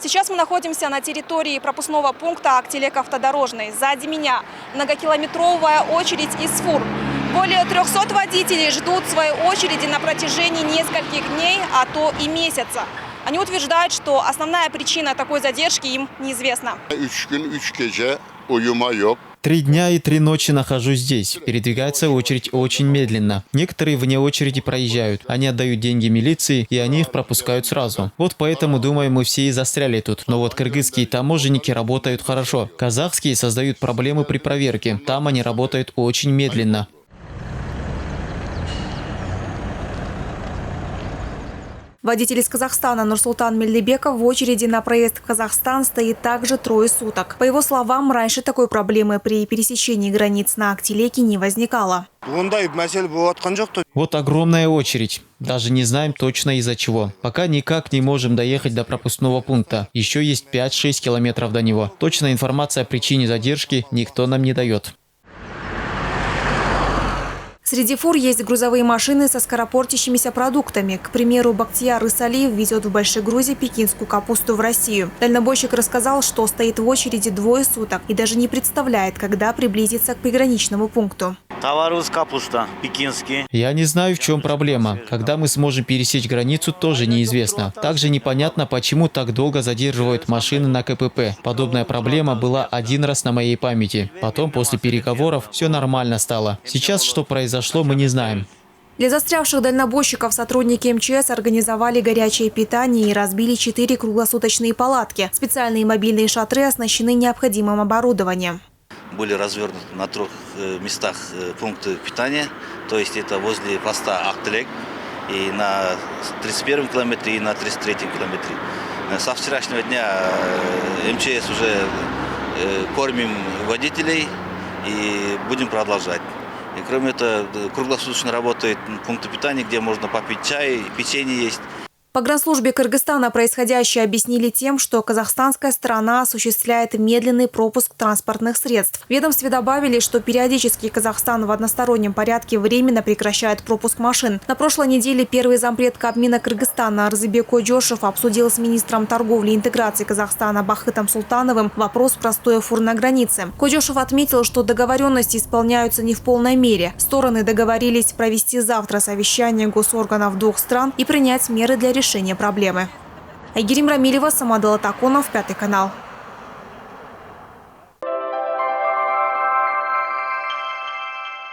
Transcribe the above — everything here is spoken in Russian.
Сейчас мы находимся на территории пропускного пункта Актелек-Автодорожный. Сзади меня многокилометровая очередь из фур. Более 300 водителей ждут своей очереди на протяжении нескольких дней, а то и месяца. Они утверждают, что основная причина такой задержки им неизвестна. 3 дня и 3 ночи нахожусь здесь. Передвигается очередь очень медленно. Некоторые вне очереди проезжают. Они отдают деньги милиции, и они их пропускают сразу. Вот поэтому, думаю, мы все и застряли тут. Но вот кыргызские таможенники работают хорошо. Казахские создают проблемы при проверке. Там они работают очень медленно. Водитель из Казахстана Нурсултан Мельдебеков в очереди на проезд в Казахстан стоит также 3 суток. По его словам, раньше такой проблемы при пересечении границ на Актелеке не возникало. Вот огромная очередь. Даже не знаем точно из-за чего. Пока никак не можем доехать до пропускного пункта. Еще есть 5-6 километров до него. Точная информация о причине задержки никто нам не дает. Среди фур есть грузовые машины со скоропортящимися продуктами. К примеру, Бактияр Исалиев везет в большой грузе пекинскую капусту в Россию. Дальнобойщик рассказал, что стоит в очереди 2 суток и даже не представляет, когда приблизится к приграничному пункту. Товар капуста, пекинский. Я не знаю, в чем проблема. Когда мы сможем пересечь границу, тоже неизвестно. Также непонятно, почему так долго задерживают машины на КПП. Подобная проблема была один раз на моей памяти. Потом, после переговоров, все нормально стало. Сейчас что произошло, мы не знаем. Для застрявших дальнобойщиков сотрудники МЧС организовали горячее питание и разбили 4 круглосуточные палатки. Специальные мобильные шатры оснащены необходимым оборудованием. Были развернуты на 3 местах пункты питания, то есть это возле поста Актелек и на 31 километре, и на 33 километре. Со вчерашнего дня МЧС уже кормим водителей и будем продолжать. И кроме этого, круглосуточно работают пункты питания, где можно попить чай, печенье есть. В погранслужбе Кыргызстана происходящее объяснили тем, что казахстанская сторона осуществляет медленный пропуск транспортных средств. В ведомстве добавили, что периодически Казахстан в одностороннем порядке временно прекращает пропуск машин. На прошлой неделе первый зампред Кабмина Кыргызстана Арзыбек Койджошев обсудил с министром торговли и интеграции Казахстана Бахытом Султановым вопрос простоя фур на границе. Койджошев отметил, что договоренности исполняются не в полной мере. Стороны договорились провести завтра совещание госорганов 2 стран и принять меры для решения проблемы. Айгерим Рамилева, Самадал Атаконов, 5 канал.